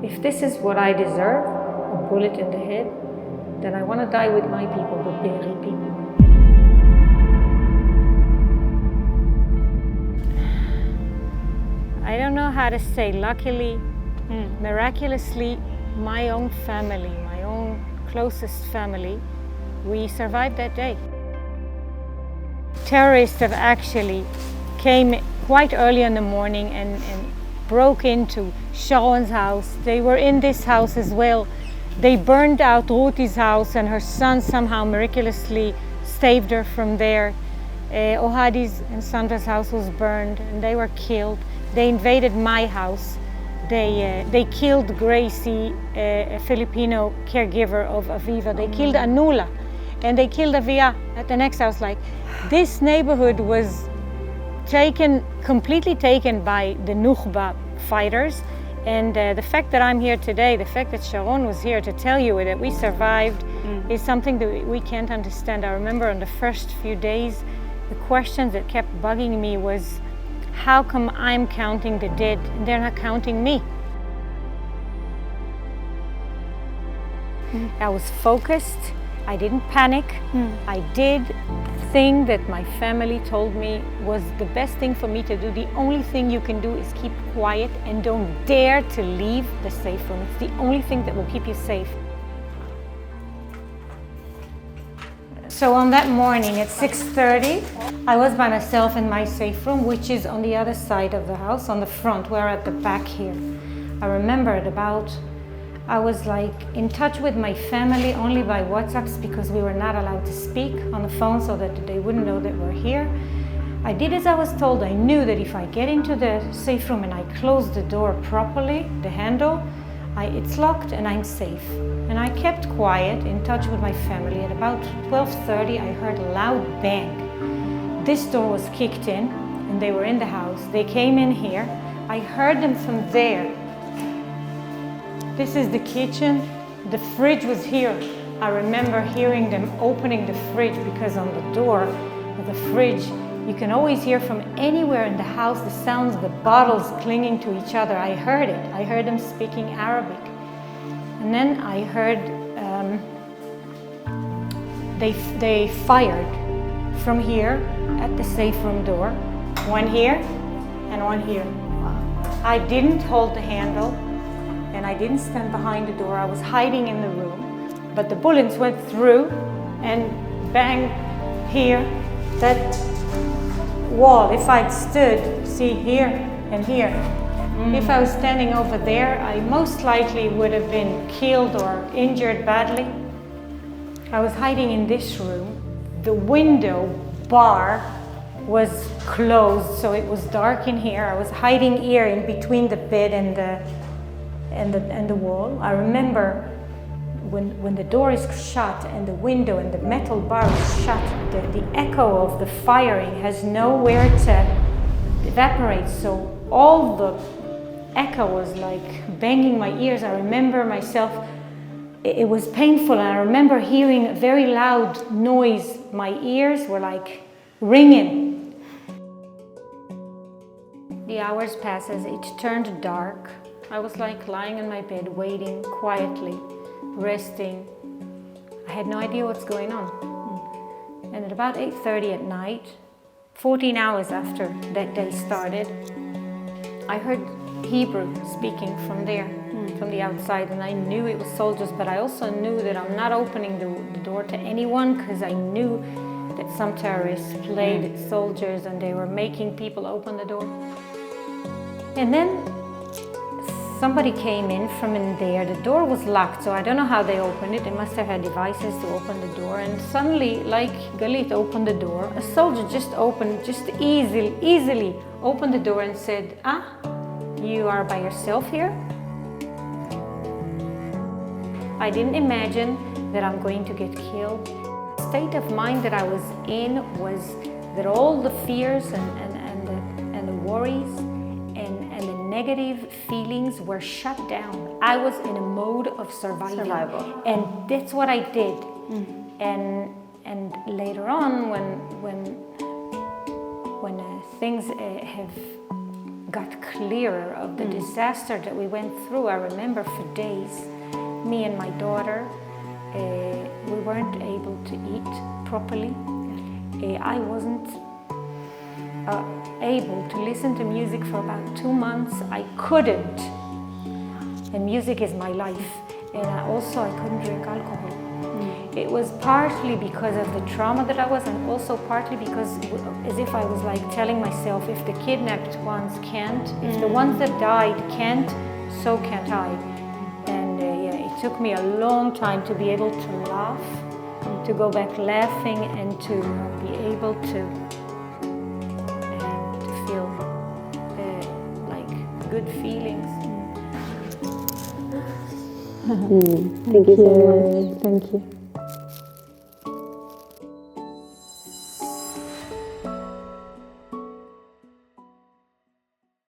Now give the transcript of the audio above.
if this is what I deserve, a bullet in the head, then I want to die with my people, the Beerí people. I don't know how to say, luckily, miraculously, my own family, my own closest family, we survived that day. Terrorists have actually came quite early in the morning and broke into Sharon's house. They were in this house as well. They burned out Ruti's house, and her son somehow miraculously saved her from there. Ohadi's and Sandra's house was burned and they were killed. They invaded my house. They killed Gracie, a Filipino caregiver of Aviva. They killed Anula, and they killed Avia at the next house. Like, this neighborhood was completely taken by the Nukhba fighters. And the fact that I'm here today, the fact that Sharon was here to tell you that we survived is something that we can't understand. I remember on the first few days, the questions that kept bugging me was, how come I'm counting the dead and they're not counting me? I was focused. I didn't panic. I did the thing that my family told me was the best thing for me to do. The only thing you can do is keep quiet and don't dare to leave the safe room. It's the only thing that will keep you safe. So on that morning at 6:30, I was by myself in my safe room, which is on the other side of the house, on the front. We're at the back here. I remember I was like in touch with my family only by WhatsApps because we were not allowed to speak on the phone so that they wouldn't know that we're here. I did as I was told. I knew that if I get into the safe room and I close the door properly, the handle, it's locked and I'm safe. And I kept quiet, in touch with my family. At about 12:30, I heard a loud bang. This door was kicked in and they were in the house. They came in here. I heard them from there. This is the kitchen. The fridge was here. I remember hearing them opening the fridge because on the door of the fridge, you can always hear from anywhere in the house the sounds of the bottles clinging to each other. I heard it. I heard them speaking Arabic. And then I heard they fired from here at the safe room door. One here and one here. I didn't hold the handle and I didn't stand behind the door. I was hiding in the room. But the bullets went through and banged here. That wall, if I'd stood, see here and here, if I was standing over there, I most likely would have been killed or injured badly. I was hiding in this room. The window bar was closed, so it was dark in here. I was hiding here in between the bed and the wall. I remember when the door is shut and the window and the metal bar is shut, the echo of the firing has nowhere to evaporate. So all the echo was like banging my ears. I remember myself, it was painful, and I remember hearing a very loud noise. My ears were like ringing. The hours passes, it turned dark. I was like lying in my bed, waiting quietly, resting. I had no idea what's going on. And at about 8:30 at night, 14 hours after that day started, I heard Hebrew speaking from there, from the outside, and I knew it was soldiers, but I also knew that I'm not opening the door to anyone because I knew that some terrorists played soldiers and they were making people open the door. And then somebody came in from in there. The door was locked, so I don't know how they opened it. They must have had devices to open the door. And suddenly, like Galit opened the door, a soldier just easily opened the door and said, you are by yourself here? I didn't imagine that I'm going to get killed. The state of mind that I was in was that all the fears and the worries and the negative feelings were shut down. I was in a mode of survival. And that's what I did. And later on, when things have got clearer of the disaster that we went through. I remember for days, me and my daughter, we weren't able to eat properly. I wasn't able to listen to music for about 2 months. I couldn't. And music is my life. And I couldn't drink alcohol. It was partly because of the trauma that I was, and also partly because as if I was like telling myself, if the kidnapped ones can't, if the ones that died can't, so can't I. And it took me a long time to be able to laugh, to go back laughing, and to be able to feel like good feelings. Thank you so much. Thank you.